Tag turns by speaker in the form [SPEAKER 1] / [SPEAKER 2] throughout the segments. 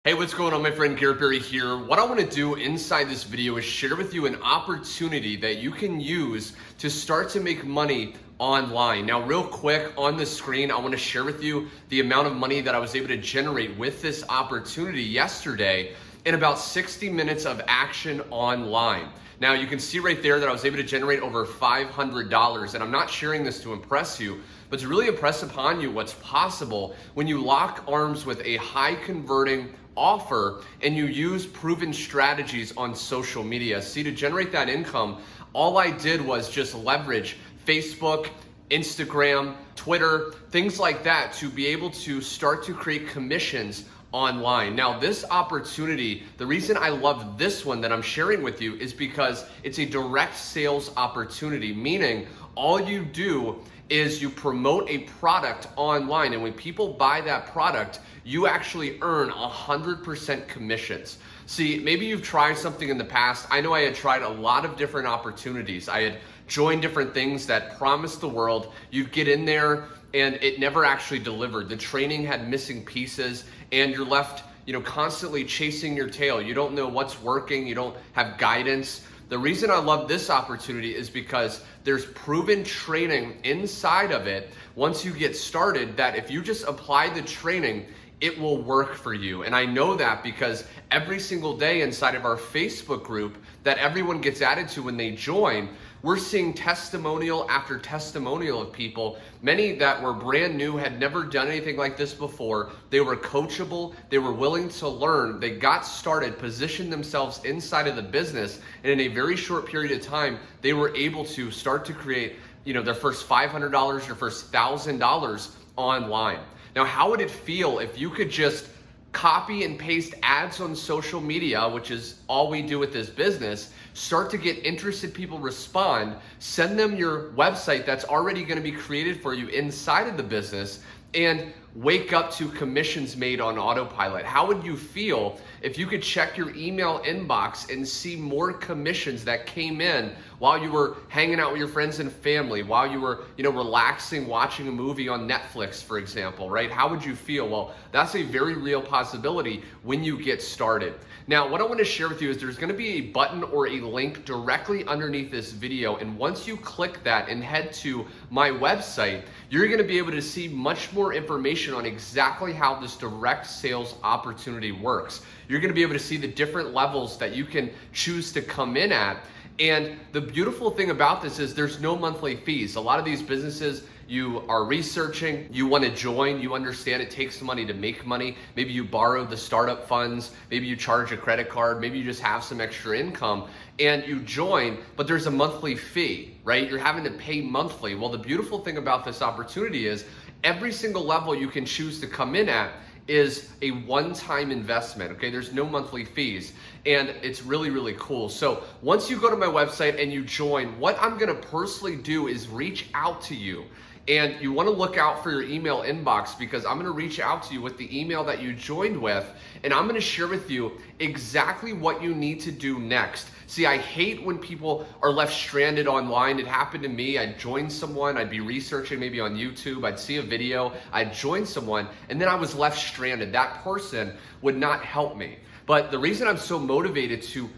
[SPEAKER 1] Hey, what's going on, my friend? Garrett Berry here. What I want to do inside this video is share with you an opportunity that you can use to start to make money online. Now, real quick on the screen, I want to share with you the amount of money that I was able to generate with this opportunity yesterday in about 60 minutes of action online. Now, you can see right there that I was able to generate over $500, and I'm not sharing this to impress you, but to really impress upon you what's possible when you lock arms with a high converting offer and you use proven strategies on social media. See, to generate that income, all I did was just leverage Facebook, Instagram, Twitter, things like that to be able to start to create commissions online. Now, this opportunity, the reason I love this one that I'm sharing with you is because it's a direct sales opportunity, meaning all you do is you promote a product online, and when people buy that product, you actually earn 100% commissions. See, maybe you've tried something in the past. I know I had tried a lot of different opportunities. I had joined different things that promised the world. You'd get in there and it never actually delivered. The training had missing pieces and you're left, constantly chasing your tail. You don't know what's working. You don't have guidance. The reason I love this opportunity is because there's proven training inside of it once you get started that if you just apply the training, it will work for you. And I know that because every single day inside of our Facebook group that everyone gets added to when they join, we're seeing testimonial after testimonial of people, many that were brand new, had never done anything like this before. They were coachable, they were willing to learn, they got started, positioned themselves inside of the business, and in a very short period of time, they were able to start to create, their first $500, their first $1,000 online. Now, how would it feel if you could just copy and paste ads on social media, which is all we do with this business, start to get interested people respond, send them your website that's already going to be created for you inside of the business, and wake up to commissions made on autopilot? How would you feel if you could check your email inbox and see more commissions that came in while you were hanging out with your friends and family, while you were, relaxing, watching a movie on Netflix, for example, right? How would you feel? Well, that's a very real possibility when you get started. Now, what I want to share with you is there's going to be a button or a link directly underneath this video. And once you click that and head to my website, you're going to be able to see much more information on exactly how this direct sales opportunity works. You're going to be able to see the different levels that you can choose to come in at. And the beautiful thing about this is there's no monthly fees. A lot of these businesses, you are researching, you want to join, you understand it takes money to make money. Maybe you borrow the startup funds, maybe you charge a credit card, maybe you just have some extra income and you join, but there's a monthly fee, right? You're having to pay monthly. Well, the beautiful thing about this opportunity is every single level you can choose to come in at is a one-time investment, okay? There's no monthly fees, and it's really, really cool. So once you go to my website and you join, what I'm gonna personally do is reach out to you. And you wanna look out for your email inbox because I'm gonna reach out to you with the email that you joined with, and I'm gonna share with you exactly what you need to do next. See, I hate when people are left stranded online. It happened to me. I'd join someone, I'd be researching maybe on YouTube, I'd see a video, I'd join someone, and then I was left stranded. That person would not help me. But the reason I'm so motivated to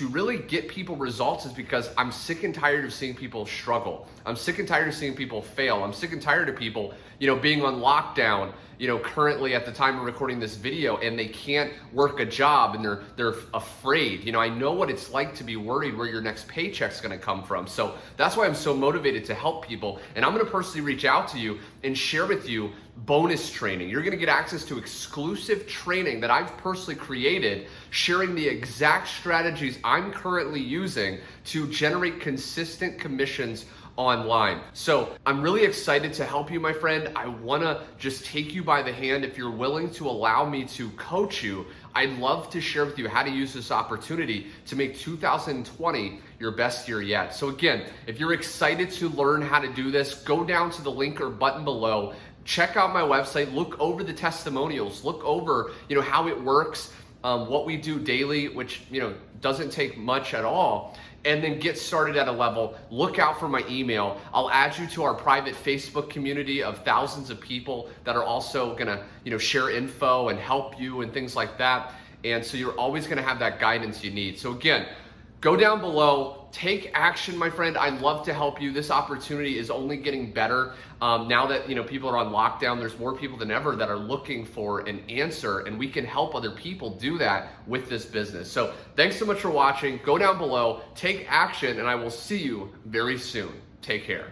[SPEAKER 1] really get people results is because I'm sick and tired of seeing people struggle. I'm sick and tired of seeing people fail. I'm sick and tired of people, being on lockdown, currently at the time of recording this video, and they can't work a job and they're afraid. I know what it's like to be worried where your next paycheck's gonna come from. So that's why I'm so motivated to help people. And I'm gonna personally reach out to you and share with you bonus training. You're gonna get access to exclusive training that I've personally created, sharing the exact strategies I'm currently using to generate consistent commissions online. So I'm really excited to help you, my friend. I wanna just take you by the hand. If you're willing to allow me to coach you, I'd love to share with you how to use this opportunity to make 2020 your best year yet. So again, if you're excited to learn how to do this, go down to the link or button below, check out my website, look over the testimonials, look over, how it works, what we do daily, which, doesn't take much at all. and then get started at a level. Look out for my email. I'll add you to our private Facebook community of thousands of people that are also gonna, share info and help you and things like that. And so you're always going to have that guidance you need. So again, go down below, take action, my friend. I'd love to help you. This opportunity is only getting better. Now that people are on lockdown, there's more people than ever that are looking for an answer, and we can help other people do that with this business. So thanks so much for watching. Go down below, take action, and I will see you very soon. Take care.